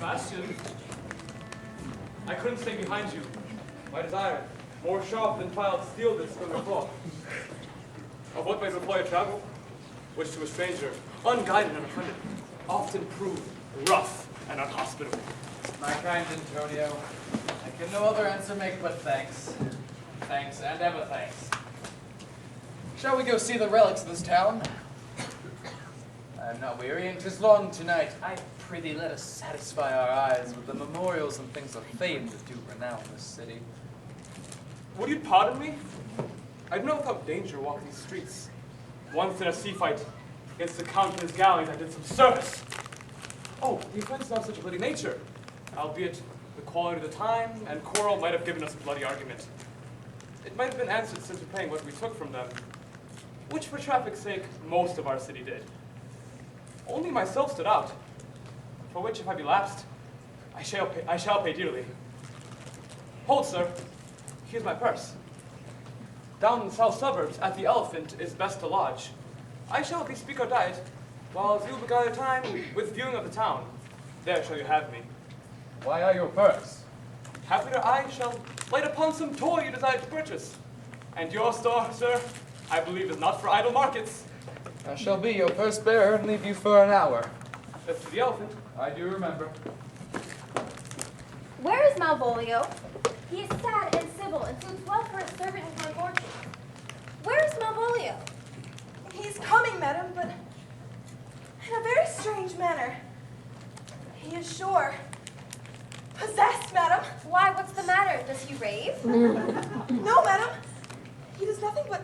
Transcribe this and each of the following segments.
Sebastian, I couldn't stay behind you. My desire, more sharp than filed steel did swim before. Of what may employ a travel, which to a stranger, unguided and unfriended, often prove rough and unhospitable. My kind Antonio, I can no other answer make but thanks. Thanks and ever thanks. Shall we go see the relics of this town? I am not weary, and 'tis long tonight. I prithee let us satisfy our eyes with the memorials and things of fame that do renown this city. Would you pardon me? I do not without danger walk these streets. Once in a sea fight against the Count and his galleys, I did some service. Oh, the offense is not such a bloody nature, albeit the quality of the time and quarrel might have given us a bloody argument. It might have been answered since repaying what we took from them, which for traffic's sake most of our city did. Only myself stood out, for which if I be lapsed, I shall pay dearly. Hold, sir, here's my purse. Down in the south suburbs, at the Elephant, is best to lodge. I shall bespeak our diet, while you beguile your time with viewing of the town. There shall you have me. Why are your purse? Happier I shall light upon some toy you desire to purchase. And your store, sir, I believe is not for idle markets. I shall be your purse bearer and leave you for an hour. As to the Elephant, I do remember. Where is Malvolio? He is sad and civil, and suits well for a servant with my fortune. Where is Malvolio? He is coming, madam, but in a very strange manner. He is sure. Possessed, madam. Why, what's the matter? Does he rave? No, madam. He does nothing but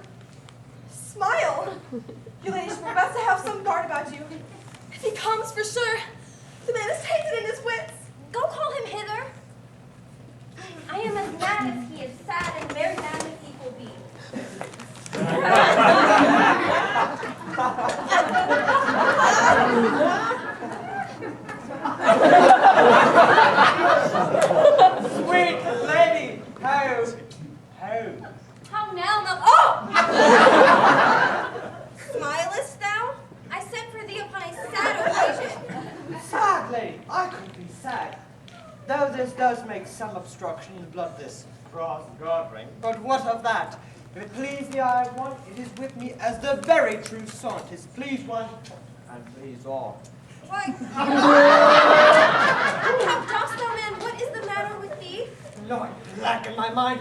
smile. Your ladyship, we're about to have some guard about you. If he comes, for sure, the man is tainted in his wits. Go call him hither. I am as mad as he is sad, and very mad as he will be. Sweet lady, how? How now, oh! Smilest thou? I sent for thee upon a sad occasion. Sad lady, I couldn't be sad. Though this does make some obstruction in the blood, this brass guard ring. But what of that? If it please the eye of one, it is with me as the very true son. 'Tis please one, and please all. Why? How dost thou, man? What is the matter with thee? Lord, black in my mind,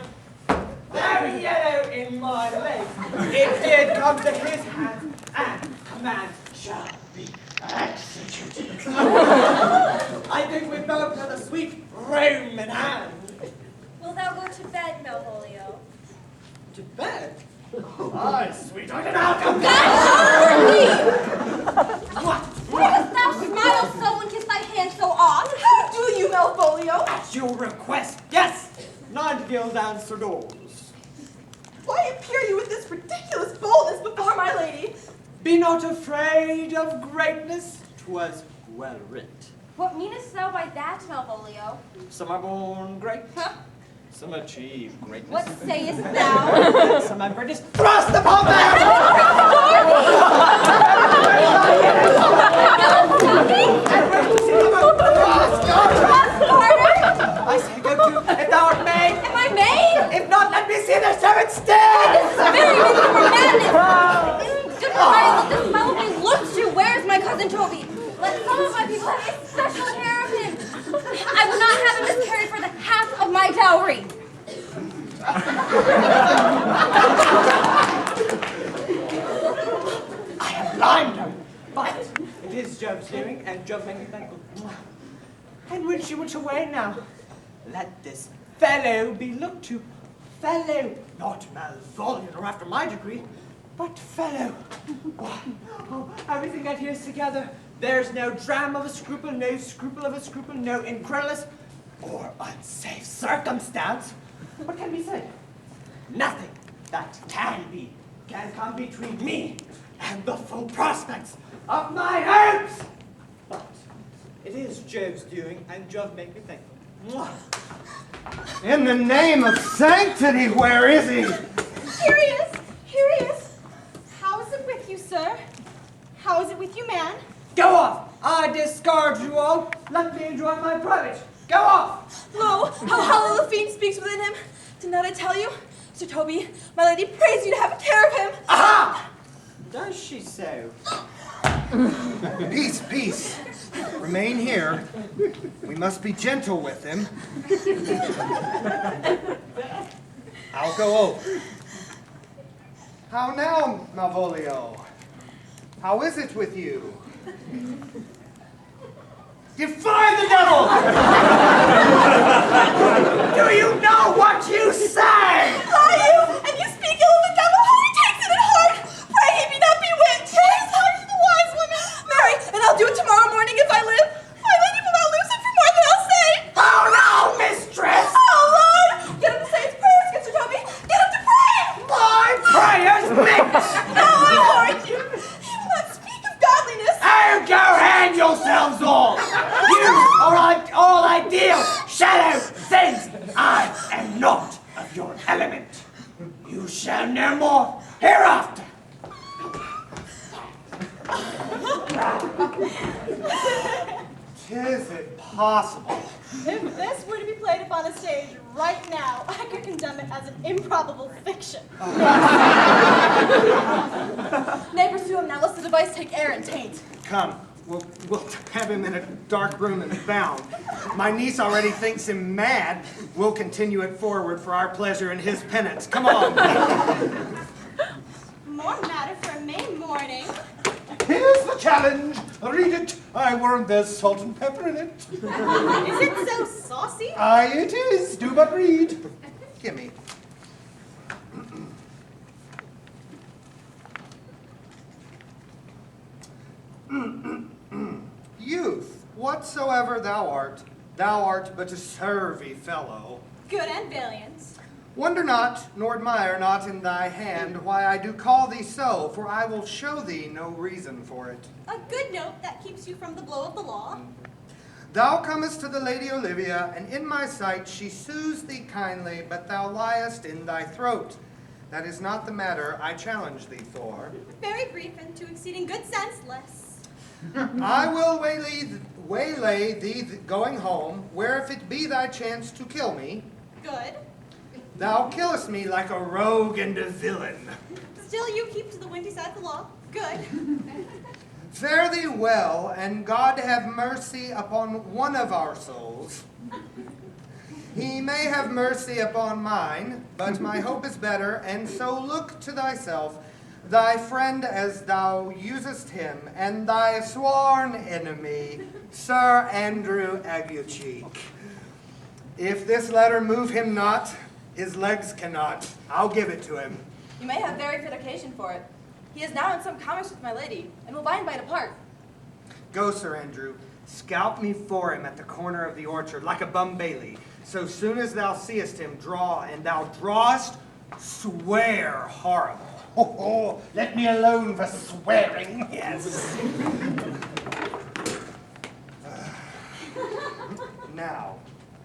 very yellow in my legs. It did come to his hand, and command shall be executed. I think we both have a sweet Roman hand. Wilt thou go to bed, Malvolio? To bed? Aye, sweetheart, and I'll come What? Why dost thou smile so and kiss thy hand so oft? How do you, Malvolio? At your request, yes. 9 guild and Sir Doors. Why appear you with this ridiculous boldness before my lady? Be not afraid of greatness. 'Twas well writ. What meanest thou by that, Malvolio? Some are born great. Some achieve greatness. What sayest thou? Some have greatness thrust upon them! I say, go to, if thou art maid. Am I maid? If not, let me see the servants dead! This is very miserable madness. Good Christ, let this fellow be looked to. Where is my cousin Toby? Let some of my people have especial care of him. I would not have him miscarried for the half of my dowry. I have blind her, but it is Job's doing, and Job made me thankful. And when she went away now, let this fellow be looked to. Fellow, not Malvolio, or after my degree, but fellow. Oh, everything that here's together. There's no dram of a scruple, no scruple of a scruple, no incredulous or unsafe circumstance. What can be said? Nothing that can come between me and the full prospects of my hopes. But it is Job's doing, and Job make me thankful. In the name of sanctity, where is he? Here he is. Here he is. How is it with you, sir? How is it with you, man? Go off! I discard you all. Let me enjoy my privilege. Go off! Lo, how hollow the fiend speaks within him. Did not I tell you? Sir Toby, my lady prays you to have a care of him. Aha! Does she so? Peace, peace. Remain here. We must be gentle with him. I'll go over. How now, Malvolio? How is it with you? Defy the devil! Do you know what you say? Lie you, and you speak ill of the devil, how he takes it at heart. Pray he be not bewitched. His heart is the wise woman. Marry, and I'll do it tomorrow morning if I live. My lady will not lose it for more than I'll say. Oh no, mistress! Oh, Lord! Get him to say his prayers, good Sir Toby. Get him to pray! My prayers mix! No, I warrant you. He will not speak of godliness. Oh, go hand yourselves all! You are all ideal, shallow things! I am not of your element. You shall know more hereafter. Is it possible? If this were to be played upon a stage right now, I could condemn it as an improbable fiction. Nay, pursue him now, lest the device take air and taint. Come, we'll have him in a dark room and bound. My niece already thinks him mad. We'll continue it forward for our pleasure and his penance. Come on. More matter for a May morning. Here's the challenge. Read it. I warrant there's salt and pepper in it. Is it so saucy? Aye, it is. Do but read. Gimme. Youth, whatsoever thou art but a survey fellow. Good and valiant. Wonder not, nor admire not in thy hand why I do call thee so, for I will show thee no reason for it. A good note that keeps you from the blow of the law. Thou comest to the Lady Olivia, and in my sight she soothes thee kindly, but thou liest in thy throat. That is not the matter, I challenge thee, Thor. Very brief and to exceeding good sense, less. I will waylay thee going home, where if it be thy chance to kill me, Good. thou killest me like a rogue and a villain. Still you keep to the windy side of the law. Good. Fare thee well, and God have mercy upon one of our souls. He may have mercy upon mine, but my hope is better, and so look to thyself, thy friend as thou usest him, and thy sworn enemy, Sir Andrew Aguecheek. If this letter move him not, his legs cannot. I'll give it to him. You may have very fit occasion for it. He is now in some commerce with my lady, and will by and by depart. Go, Sir Andrew. Scout me for him at the corner of the orchard, like a bum bailey. So soon as thou seest him, draw, and thou drawest, swear horrible. Oh, let me alone for swearing. Yes. Now,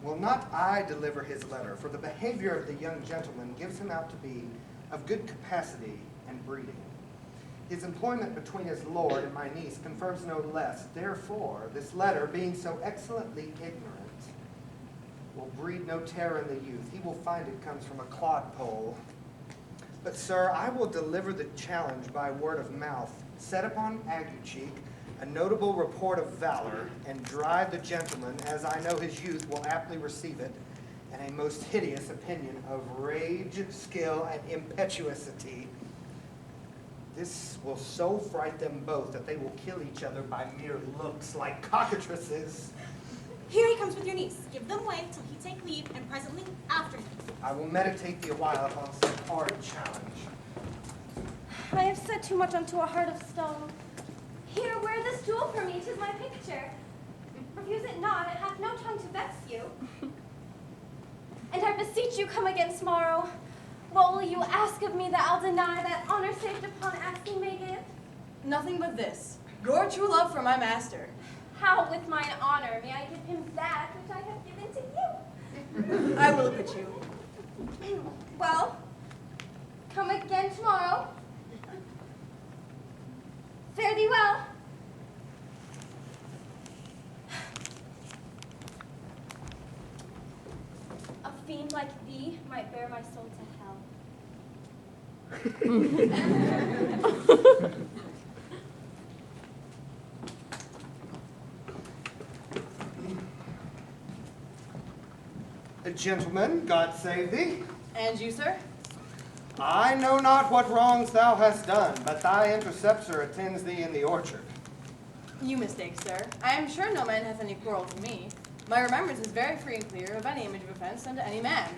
will not I deliver his letter, for the behavior of the young gentleman gives him out to be of good capacity and breeding. His employment between his lord and my niece confirms no less. Therefore, this letter, being so excellently ignorant, will breed no terror in the youth. He will find it comes from a clodpole. But, sir, I will deliver the challenge by word of mouth, set upon Aguecheek a notable report of valor, and drive the gentleman, as I know his youth will aptly receive it, and a most hideous opinion of rage, skill, and impetuosity. This will so fright them both that they will kill each other by mere looks, like cockatrices. Here he comes with your niece. Give them way till he take leave, and presently after him. I will meditate thee a while upon some hard challenge. I have set too much unto a heart of stone. Here, wear this jewel for me, 'tis my picture. Refuse it not, it hath no tongue to vex you. And I beseech you, come again tomorrow. What will you ask of me that I'll deny that honor saved upon asking may give? Nothing but this, your true love for my master. How with mine honor may I give him that which I have given to you? I will look at you. Well, come again tomorrow. Fare thee well. he might bear my soul to hell. Gentlemen, God save thee. And you, sir? I know not what wrongs thou hast done, but thy interceptor attends thee in the orchard. You mistake, sir. I am sure no man hath any quarrel with me. My remembrance is very free and clear of any image of offense unto any man.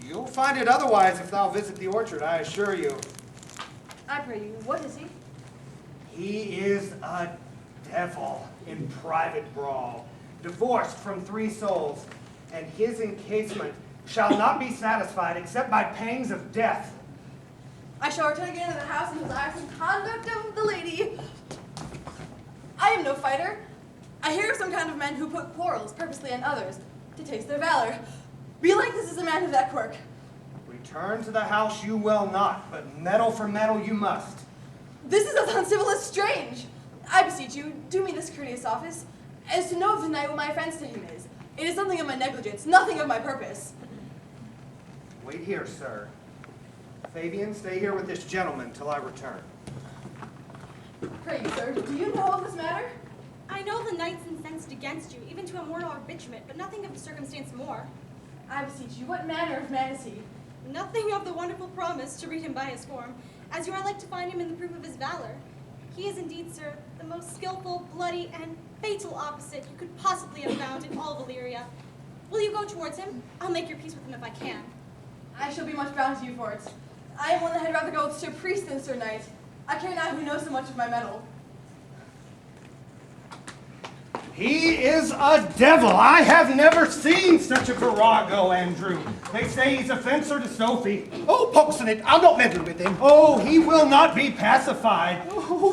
You'll find it otherwise if thou visit the orchard, I assure you. I pray you, what is he? He is a devil in private brawl, divorced from 3 souls, and his encasement shall not be satisfied except by pangs of death. I shall return again to the house and desire some conduct of the lady. I am no fighter. I hear of some kind of men who put quarrels purposely on others to taste their valor. Belike this is a man of that quirk. Return to the house you will not, but metal for metal you must. This is as uncivil as strange. I beseech you, do me this courteous office, as to know of the night what my offense to him is. It is something of my negligence, nothing of my purpose. Wait here, sir. Fabian, stay here with this gentleman till I return. Pray you, sir, do you know of this matter? I know the knight's incensed against you, even to a mortal arbitrament, but nothing of the circumstance more. I beseech you, what manner of man is he? Nothing of the wonderful promise to read him by his form, as you are like to find him in the proof of his valor. He is indeed, sir, the most skillful, bloody, and fatal opposite you could possibly have found in all Valyria. Will you go towards him? I'll make your peace with him if I can. I shall be much bound to you for it. I am one that had rather go with Sir Priest than Sir Knight. I care not who knows so much of my metal. He is a devil. I have never seen such a virago, Andrew. They say he's a fencer to Sophie. Oh, pox on it, I'll not meddle with him. Oh, he will not be pacified.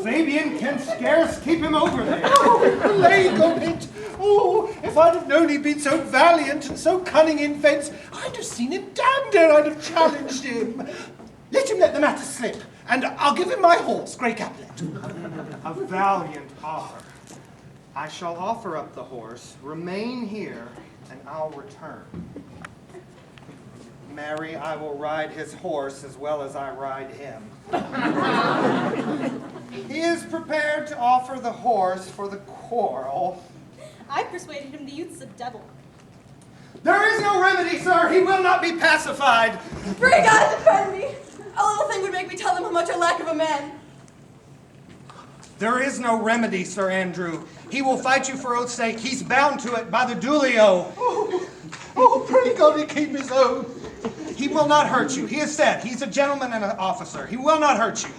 Fabian can scarce keep him over there. Oh, plague on it. Oh, if I'd have known he'd been so valiant and so cunning in fence, I'd have seen him damned and I'd have challenged him. Let him let the matter slip, and I'll give him my horse, Grey Capulet. A valiant offer. I shall offer up the horse, remain here, and I'll return. Marry, I will ride his horse as well as I ride him. He is prepared to offer the horse for the quarrel. I persuaded him the youth's a devil. There is no remedy, sir. He will not be pacified. Pray God defend me! A little thing would make me tell them how much I lack of a man. There is no remedy, Sir Andrew. He will fight you for oath's sake. He's bound to it by the Dulio. Oh, pray God he keep his oath. He will not hurt you. He has said he's a gentleman and an officer. He will not hurt you.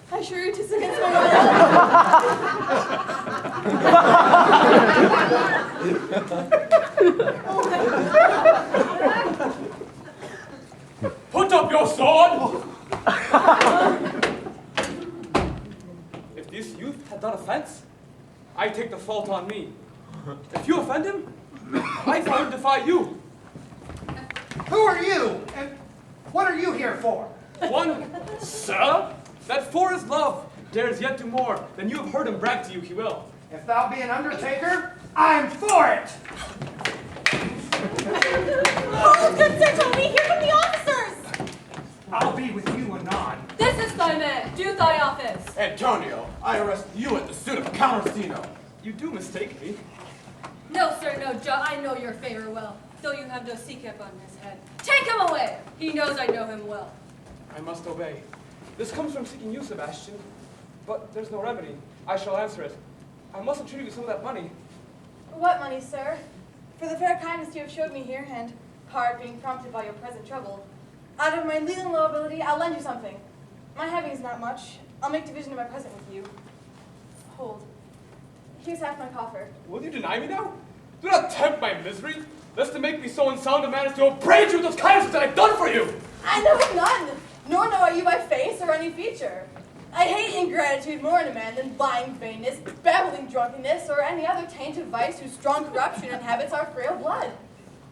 I assure you 'tis against my will. Put up your sword! If this youth had done offense, I take the fault on me. If you offend him, I shall defy you. Who are you? And what are you here for? One, sir, that for his love dares yet do more than you have heard him brag to you he will. If thou be an undertaker, I'm for it. Hold, good sir, till we hear from the officers! I'll be with you anon. This is thy man. Do thy office. Antonio, I arrest you at the suit of Count Orsino. You do mistake me. No, sir, no, I know your favor well, though you have no sea cap on his head. Take him away! He knows I know him well. I must obey. This comes from seeking you, Sebastian. But there's no remedy. I shall answer it. I must entreat you with some of that money. What money, sir? For the fair kindness you have showed me here, and hard being prompted by your present trouble, out of my legal and low ability, I'll lend you something. My having is not much. I'll make division of my present with you. Hold. Here's half my coffer. Will you deny me now? Do not tempt my misery, lest to make me so unsound a man as to upbraid you with those kindnesses that I've done for you. I know of none, nor know I you by face or any feature. I hate ingratitude more in a man than lying vainness, babbling drunkenness, or any other taint of vice whose strong corruption inhabits our frail blood.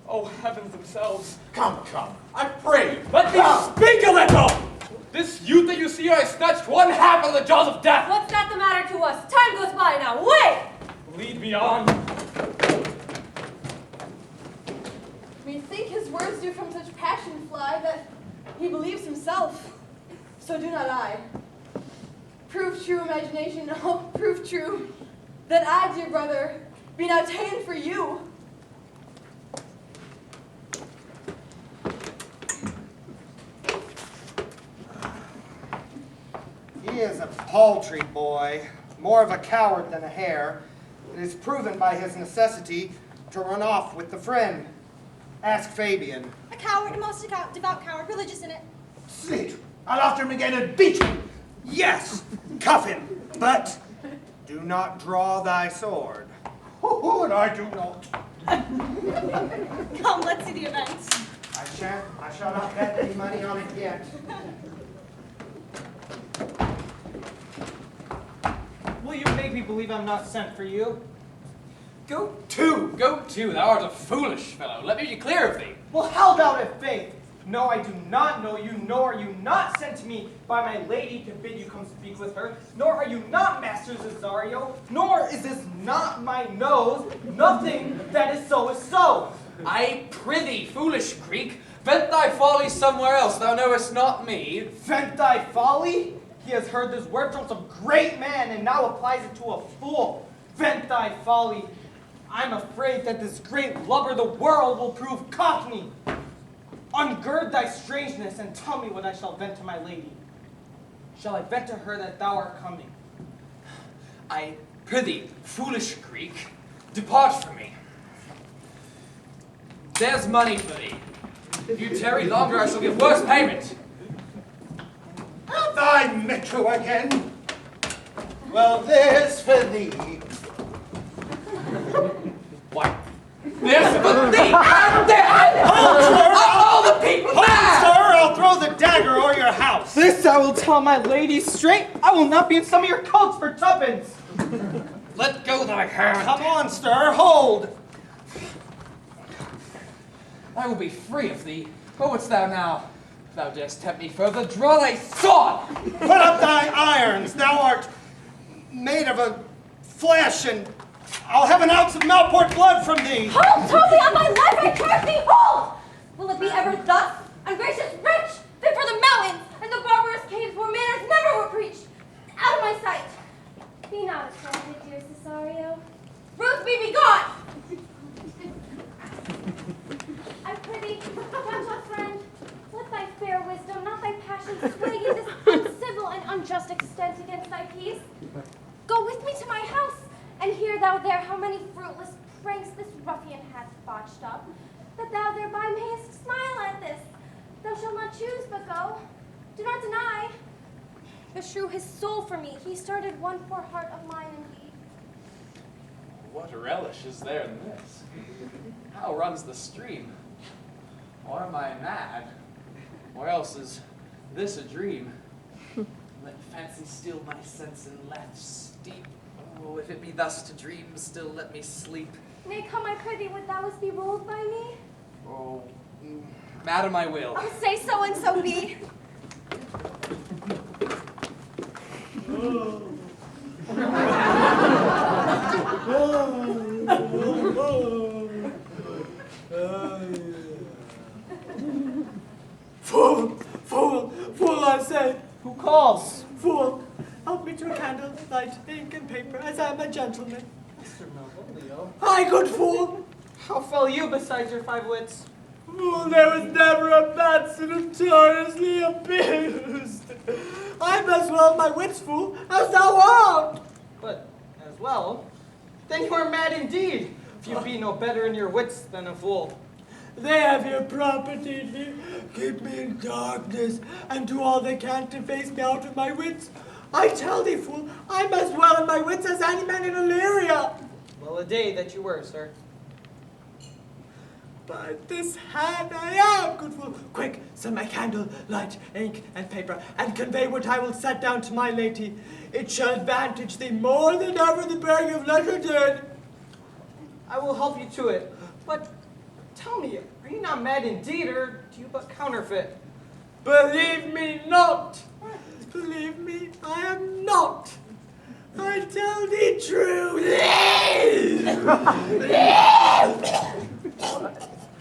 Oh, heavens themselves. Come, I pray you. Let me speak a little! This youth that you see here, I snatched one half of the jaws of death. What's that the matter to us? Time goes by now. Wait! Lead me on. Methink his words do from such passion fly that he believes himself. So do not I. Prove true, imagination, oh, prove true, that I, dear brother, be now ta'en for you. He is a paltry boy, more of a coward than a hare. It is proven by his necessity to run off with the friend. Ask Fabian. A coward, a most devout coward, religious in it. Sit. I'll after him again and beat him. Yes, cuff him, but do not draw thy sword. Oh, and I do not. Come, let's see the event. I shall not bet any money on it yet. Will you make me believe I'm not sent for you? Go to, thou art a foolish fellow. Let me be clear of thee. Well, how about it, faith? No, I do not know you, nor are you not sent to me by my lady to bid you come speak with her, nor are you not Master Cesario, nor is this not my nose. Nothing that is so. I prithee, foolish Greek, vent thy folly somewhere else. Thou knowest not me. Vent thy folly? He has heard this word from some great man and now applies it to a fool. Vent thy folly. I'm afraid that this great lubber the world will prove cockney. Ungird thy strangeness and tell me what I shall vent to my lady. Shall I vent to her that thou art coming? I prithee, foolish Greek, depart from me. There's money for thee. If you tarry longer, I shall give worse payment. Have I met you again? Well, there's for thee. Why, there's for thee, and there, Hold, sir! all the people Hold, there! sir! I'll throw the dagger o'er your house. This I will tell my lady straight. I will not be in some of your coats for tuppence. Let go thy hand. Come on, sir, hold. I will be free of thee. What wouldst thou now? If thou darest tempt me further, draw thy sword! Put up thy irons. Thou art made of a flesh, and I'll have an ounce of Malport blood from thee. Hold, Toby, on my life, I curse thee, hold! Will it be ever thus, ungracious wretch, fit for the mountains and the barbarous caves where manners never were preached? Out of my sight! Be not offended, dear Cesario. Ruth, be gone! I prithee, gentle friend, let thy fair wisdom, not thy passion, sway you this uncivil and unjust extent against thy peace. Go with me to my house, and hear thou there how many fruitless pranks this ruffian hath botched up, that thou thereby mayest smile at this. Thou shalt not choose but go. Do not deny. Beshrew his soul for me. He started one poor heart of mine indeed. What relish is there in this? How runs the stream? Or am I mad? Or else is this a dream? Let fancy still my sense and laugh steep. Oh, if it be thus to dream, still let me sleep. Nay, come, I prithee, would thou be ruled by me? Oh, madam, I will. Oh, say so and so be. Fool, I say. Who calls? Fool, help me to a candle, light, ink, and paper, as I am a gentleman. Mr. Malvolio. Hi, good fool. How fell you besides your 5 wits? Fool, there was never a man so notoriously abused. I'm as well my wits, fool, as thou art. But, as well? Then you are mad indeed, if you be no better in your wits than a fool. They have your property here, keep me in darkness, and do all they can to face me out of my wits. I tell thee, fool, I'm as well in my wits as any man in Illyria. Well a day that you were, sir. By this hand I am, good fool. Quick, send my candle, light, ink, and paper, and convey what I will set down to my lady. It shall advantage thee more than ever the bearing of letter did. I will help you to it, but tell me, are you not mad indeed, or do you but counterfeit? Believe me not. Believe me, I am not. I tell thee truly.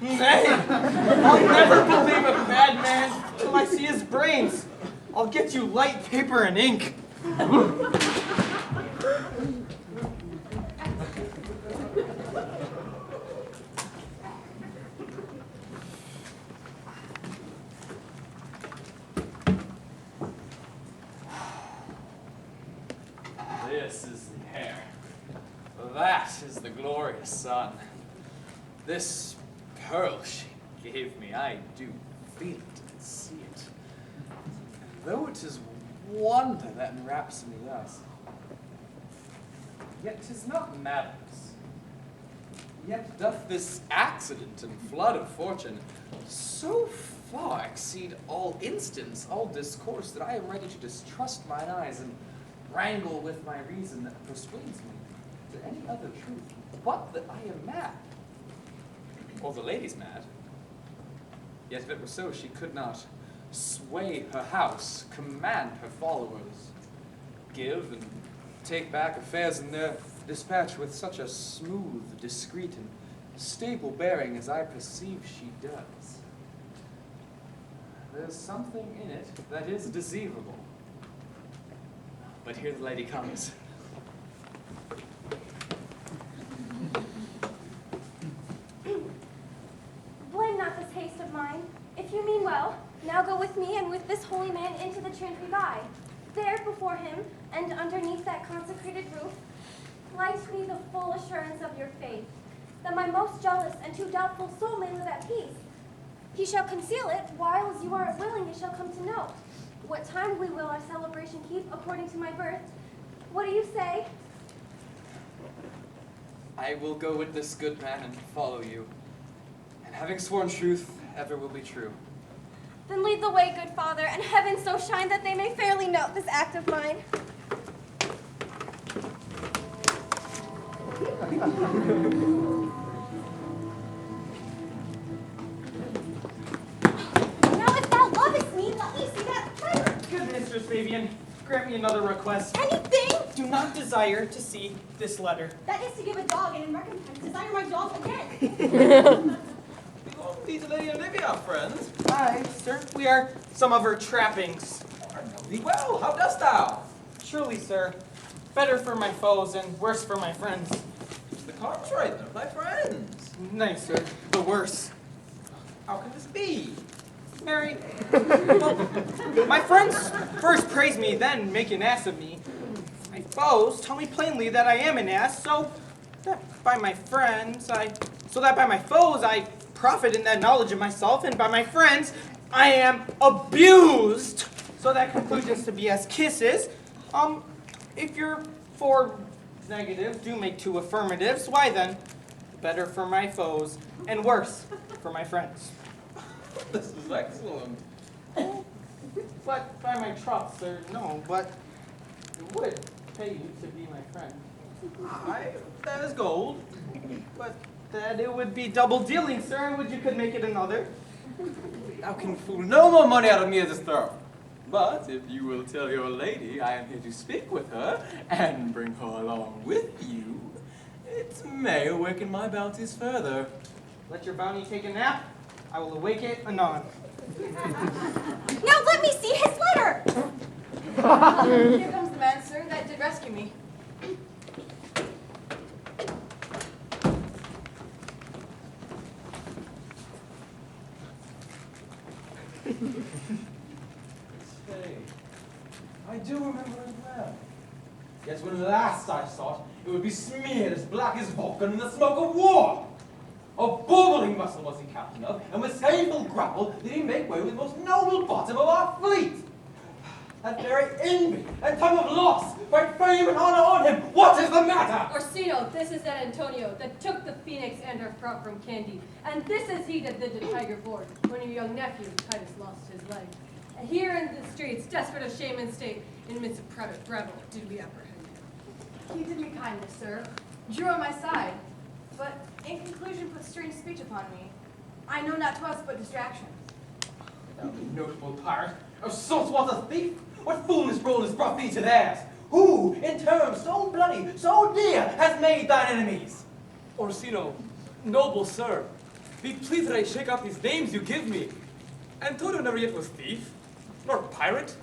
Nay, I'll never believe a bad man till I see his brains. I'll get you light paper and ink. This is the hair. That is the glorious sun. This pearl she gave me, I do feel it and see it. Though it is wonder that enwraps me thus, yet 'tis not madness. Yet doth this accident and flood of fortune so far exceed all instance, all discourse, that I am ready to distrust mine eyes and wrangle with my reason that persuades me to any other truth but that I am mad. Or the lady's mad. Yet if it were so, she could not sway her house, command her followers, give and take back affairs in their dispatch with such a smooth, discreet, and stable bearing as I perceive she does. There's something in it that is deceivable. But here the lady comes. Blame not this haste of mine. If you mean well, now go with me and with this holy man into the chantry by. There before him, and underneath that consecrated roof, light me the full assurance of your faith, that my most jealous and too doubtful soul may live at peace. He shall conceal it, whiles you are willing it shall come to know. What time we will our celebration keep according to my birth? What do you say? I will go with this good man and follow you. And having sworn truth, ever will be true. Then lead the way, good father, and heaven so shine that they may fairly note this act of mine. Now if thou lovest me, let me see that letter. Good Mistress Fabian, grant me another request. Anything? Do not desire to see this letter. That is to give a dog, and in recompense, desire my dog again. These Lady Olivia, friends. Aye, sir, we are some of her trappings. I know thee well. How dost thou? Truly, sir, better for my foes and worse for my friends. To the contrary, they're thy friends. Nay, sir, the worse. How can this be? Mary, well, my friends first praise me, then make an ass of me. My foes tell me plainly that I am an ass, so that by my foes I profit in that knowledge of myself, and by my friends I am abused. So that conclusions to be as kisses. If you're for negatives, do make two affirmatives. Why then, better for my foes and worse for my friends. This is excellent. But by my troth, sir, no, but it would pay you to be my friend. Aye, that is gold. But that it would be double dealing, sir, and would you could make it another? Thou can fool no more money out of me at this throw. But if you will tell your lady I am here to speak with her and bring her along with you, it may awaken my bounties further. Let your bounty take a nap. I will awake it anon. Now let me see his letter! Here comes the man, sir, that did rescue me. Say, I do remember it well. Yet when last I saw it, it would be smeared as black as Vulcan in the smoke of war. A bubbling vessel was he captain of, and with skillful grapple did he make way with the most noble bottom of our fleet. That very envy and tongue of loss, fight fame and honor on him. What is the matter? Orsino, this is that Antonio that took the phoenix and our crop from Candy, and this is he that did the tiger board when your young nephew Titus lost his life. And here in the streets, desperate of shame and state, in midst of private revel, did we apprehend him. He did me kindness, sir, drew on my side, but in conclusion put strange speech upon me. I know not 'twas but distraction. Thou notable pirate, of saltwater thief, what foolish role has brought thee to theirs? Who, in terms so bloody, so dear, has made thine enemies? Orsino, noble sir, be pleased that I shake off these names you give me. Antonio never yet was thief, nor pirate.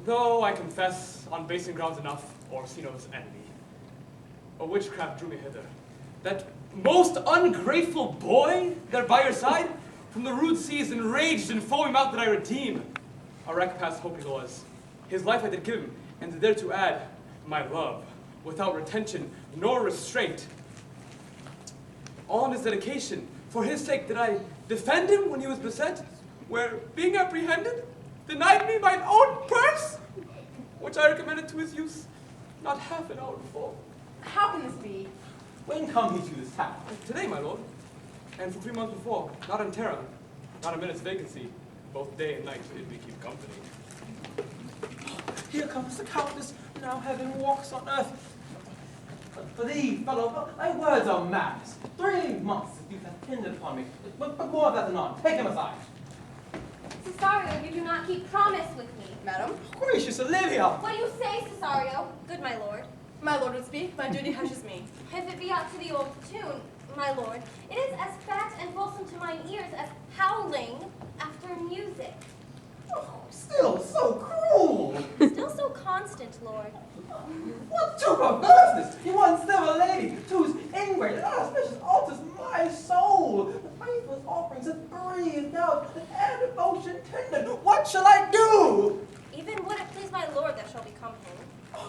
Though I confess, on basing grounds enough, Orsino's enemy. A witchcraft drew me hither. That most ungrateful boy there by your side, from the rude seas enraged and foamy mouth that I redeem. A wreck past hope he was. His life I did give him, and there to add my love, without retention nor restraint. On his dedication, for his sake did I defend him when he was beset, where, being apprehended, denied me mine own purse, which I recommended to his use, not half an hour before. How can this be? When come he to this town? Today, my lord, and for 3 months before, not in terror, not a minute's vacancy, both day and night did we keep company. Here comes the Countess, now heaven walks on earth. But for thee, fellow, thy words are madness. 3 months that you have depended upon me. But more of that anon. Take him aside. Cesario, you do not keep promise with me. Madam? Gracious Olivia! What do you say, Cesario? Good, my lord. My lord would speak, my duty hushes me. If it be up to the old tune, my lord, it is as fat and wholesome to mine ears as howling after music. Oh, still so cruel! Still so constant, lord. What to perverseness! You once never a lady, whose ingrate and auspicious altars my soul. The faithless offerings that breathed out, the air devotion tender. What shall I do? Even would it please my lord that shall become him.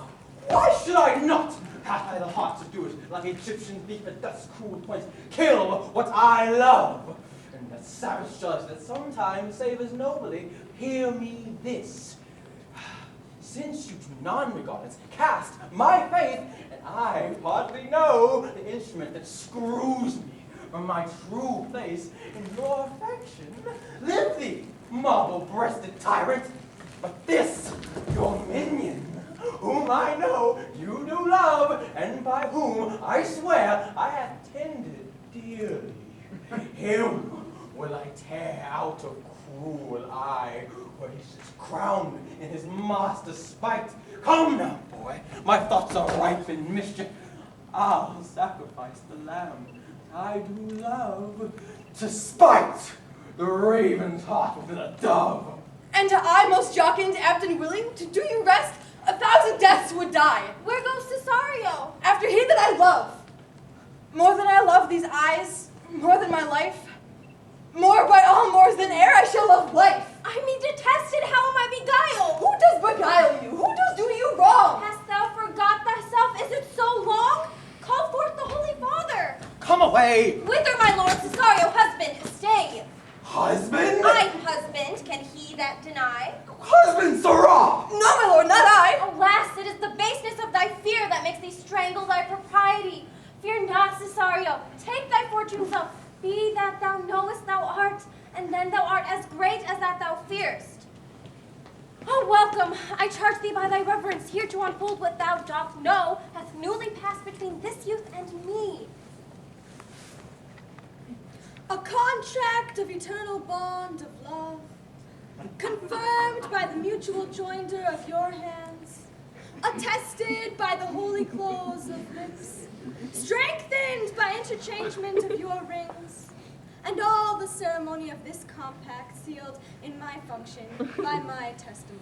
Why should I not? Hath I the heart to do it, like Egyptian thief at death's cruel point, kill what I love? And that savage judge that sometimes savors nobly, hear me this. Since you do non-regardance cast my faith, and I partly know the instrument that screws me from my true place in your affection, live thee, marble-breasted tyrant. But this, your minion, whom I know you do love, and by whom I swear I have tended dearly, him will I tear out of cruel eye, where he sits crowned in his master's spite. Come now, boy, my thoughts are ripe in mischief. I'll sacrifice the lamb I do love to spite the raven's heart within a dove. And I, most jocund, apt, and willing, to do you rest, 1,000 deaths would die. Where goes Cesario? After he that I love. More than I love these eyes, more than my life, more by all mores than air I shall love life. I mean detested, how am I beguiled? Who does beguile you? Who does do you wrong? Hast thou forgot thyself? Is it so long? Call forth the Holy Father. Come away! Whither, my lord? Cesario, husband, stay. Husband? I'm husband, can he that deny? Husband, sirrah! No, my lord, not I. Alas, it is the baseness of thy fear that makes thee strangle thy propriety. Fear not, Cesario, take thy fortune so. Be that thou knowest thou art, and then thou art as great as that thou fearst. Oh, welcome, I charge thee by thy reverence here to unfold what thou dost know hath newly passed between this youth and me. A contract of eternal bond of love, confirmed by the mutual joinder of your hands, attested by the holy close of lips, strengthened by interchangement of your rings, and all the ceremony of this compact sealed in my function by my testimony.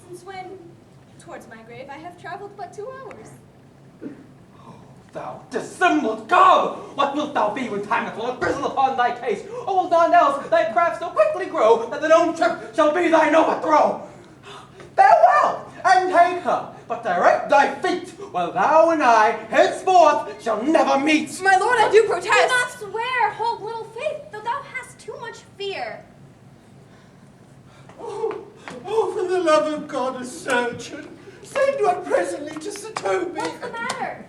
Since when, towards my grave, I have traveled but 2 hours. Thou dissembled god! What wilt thou be when time hath will bristle upon thy case? Or will none else thy craft so quickly grow that thine own trip shall be thine overthrow? Farewell, and take her, but direct thy feet, while thou and I henceforth shall never meet. My lord, I do protest. Do not swear, hold little faith, though thou hast too much fear. Oh, for the love of God, a surgeon, send one presently to Sir Toby. What's the matter?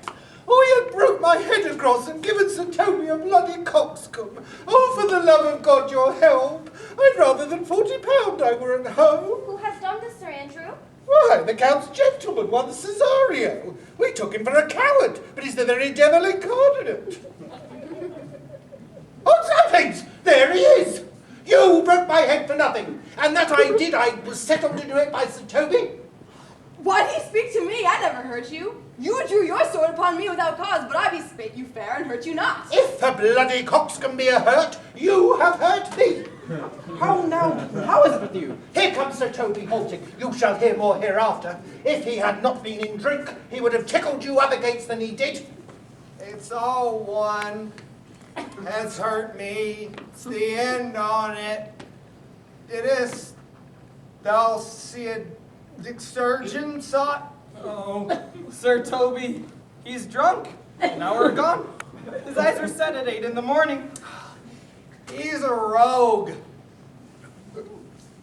Oh, he had broke my head across and given Sir Toby a bloody coxcomb. Oh, for the love of God, your help. I'd rather than £40 I were at home. Who has done this, Sir Andrew? Why, the Count's gentleman, one Cesario. We took him for a coward, but he's the very devil incarnate. Oh, Tuppence, there he is. You broke my head for nothing, and that I did. I was set on to do it by Sir Toby. Why do you speak to me? I never heard hurt you. You drew your sword upon me without cause, but I bespake you fair and hurt you not. If a bloody coxcomb be a hurt, you have hurt me. How now? How is it with you? Here comes Sir Toby halting. You shall hear more hereafter. If he had not been in drink, he would have tickled you other gates than he did. It's all one. Has hurt me. It's the end on it. It is. Thou seest the surgeon sought. Oh, Sir Toby, he's drunk. An hour gone. His eyes were set at 8 in the morning. He's a rogue.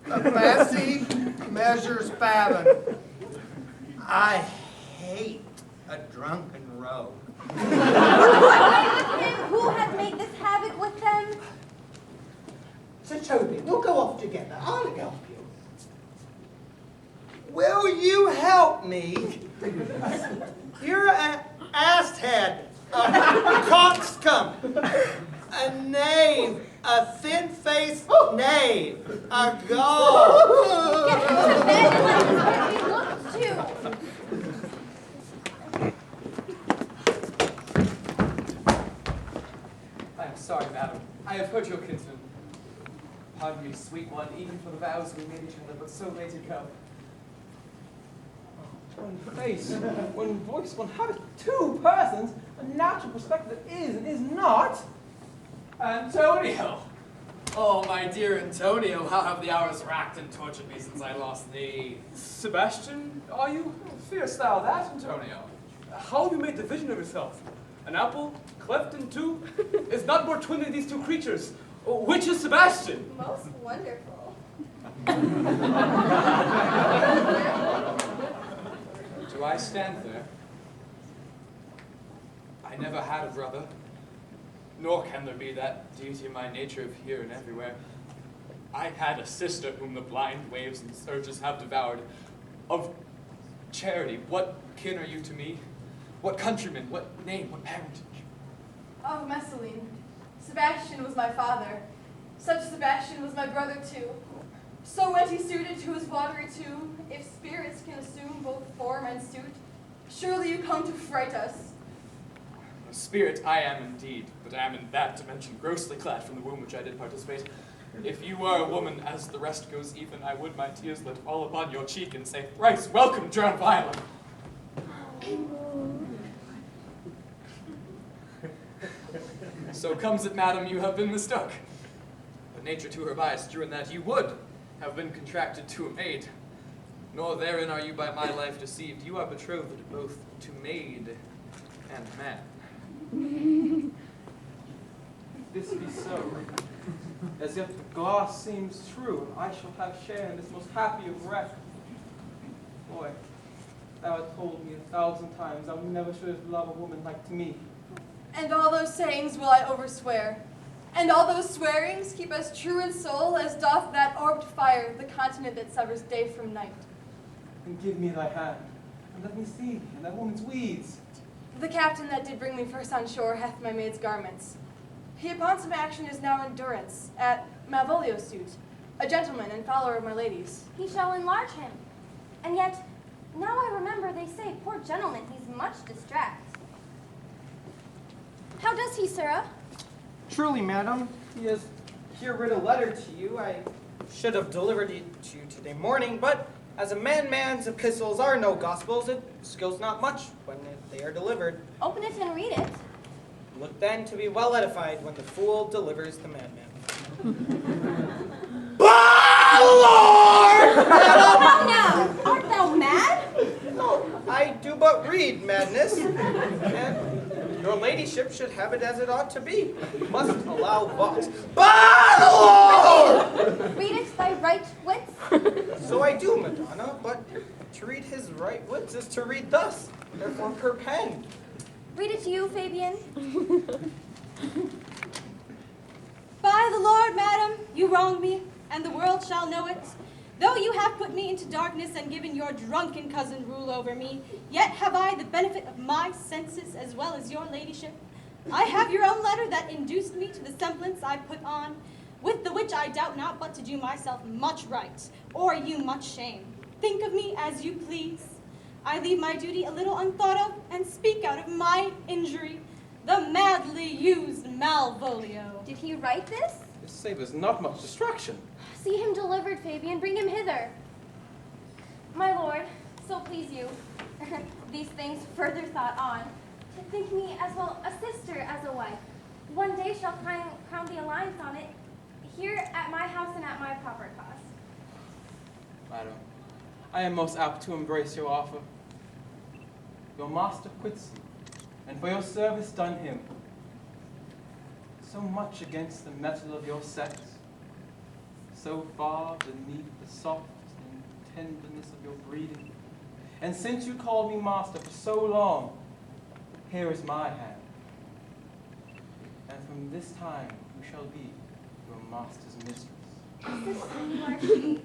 A Bessie measures fathom. I hate a drunken rogue. Who has made this havoc with them? Sir Toby, we'll go off together. I'll help you. Will you help me? You're an asshead, a coxcomb, a knave, a thin-faced knave, a gall. Get into bed and let us be looked to. I am sorry, madam. I have hurt your kinsman. Pardon me, sweet one, even for the vows we made each other, but so late ago. One face, one voice, one heart, two persons, a natural perspective that is and is not. Antonio! Oh, my dear Antonio, how have the hours racked and tortured me since I lost thee? Sebastian, are you? Fearest thou that, Antonio? How have you made division of yourself? An apple, cleft in two, is not more twin than these two creatures. Which is Sebastian? Most wonderful. Do I stand there? I never had a brother, nor can there be that deity in my nature of here and everywhere. I had a sister whom the blind waves and surges have devoured. Of charity, what kin are you to me? What countryman, what name, what parentage? Oh, Messalene, Sebastian was my father. Such Sebastian was my brother too. So went he suited to his watery tomb. If spirits can assume both form and suit, surely you come to fright us. A spirit I am indeed, but I am in that dimension grossly clad from the womb which I did participate. If you were a woman, as the rest goes even, I would my tears let fall upon your cheek and say, thrice welcome, drowned violet. So comes it, madam, you have been mistook. But nature to her bias drew in that you would have been contracted to a maid. Nor therein are you by my life deceived. You are betrothed both to maid and man. If this be so, as if the glass seems true, and I shall have share in this most happy of wreck. Boy, thou hast told me 1,000 times thou never shouldst love a woman like to me. And all those sayings will I overswear. And all those swearings keep as true in soul as doth that orbed fire the continent that severs day from night. And give me thy hand, and let me see in that woman's weeds. The captain that did bring me first on shore hath my maid's garments. He upon some action is now in durance at Malvolio's suit, a gentleman and follower of my lady's. He shall enlarge him. And yet, now I remember they say, poor gentleman, he's much distressed. How does he, sirrah? Truly, madam, he has here writ a letter to you. I should have delivered it to you today morning, but as a man's epistles are no gospels, it skills not much when they are delivered. Open it and read it. Look then to be well edified when the fool delivers the madman. Oh, no! Art thou mad? No, I do but read madness, and your ladyship should have it as it ought to be. You must allow vox. Read it thy right wits. So I do, Madonna, but to read his right wits is to read thus, therefore perpend. Read it to you, Fabian. By the Lord, madam, you wrong me, and the world shall know it. Though you have put me into darkness and given your drunken cousin rule over me, yet have I the benefit of my senses as well as your ladyship. I have your own letter that induced me to the semblance I put on, with the which I doubt not but to do myself much right, or you much shame. Think of me as you please. I leave my duty a little unthought of, and speak out of my injury, the madly used Malvolio. Did he write this? This savors not much distraction. See him delivered, Fabian. Bring him hither. My lord, so please you, these things further thought on, to think me as well a sister as a wife. One day shall crown the alliance on it, here at my house and at my proper cost. Madam, I am most apt to embrace your offer. Your master quits you, and for your service done him. So much against the metal of your sex, so far beneath the soft and tenderness of your breeding. And since you called me master for so long, here is my hand. And from this time you shall be your master's mistress. Is this who you are to be?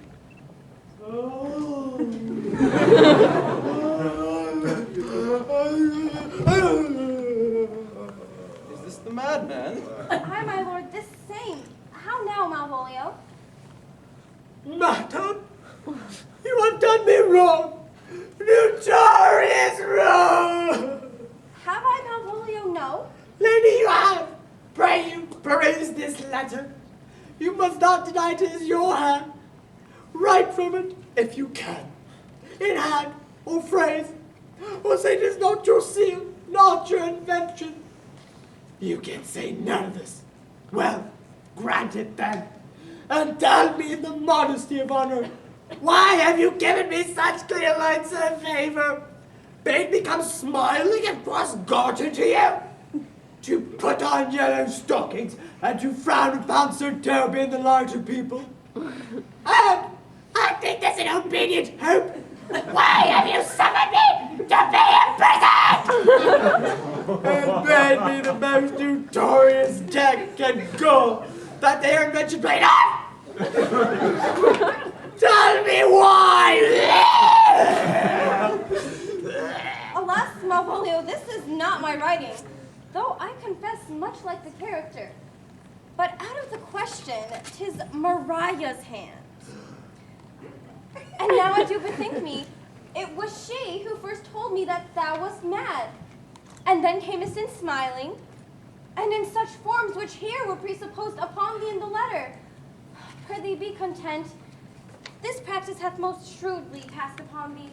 Is this the madman? Hi, my lord, this same. How now, Malvolio? Madam, you have done me wrong. Notorious wrong. Have I, Malvolio? No. Lady, you have. Pray you peruse this letter. You must not deny it is your hand. Write from it, if you can, in hand or phrase, or say it is not your seal, not your invention. You can say none of this. Well, grant it then, and tell me in the modesty of honor, why have you given me such clear lights of favor? Bade me come smiling and cross-gartered to you? To put on yellow stockings and to frown upon so terribly in the larger people? And I think this an obedient hope. Why have you summoned me to be imprisoned? And bade me the most notorious deck and gall that they are mentioned played on? Tell me why! Alas, Malvolio, this is not my writing, though I confess much like the character. But out of the question, 'tis Mariah's hand. And now I do bethink me, it was she who first told me that thou wast mad, and then camest in smiling, and in such forms which here were presupposed upon thee in the letter. Prithee be content. This practice hath most shrewdly passed upon thee.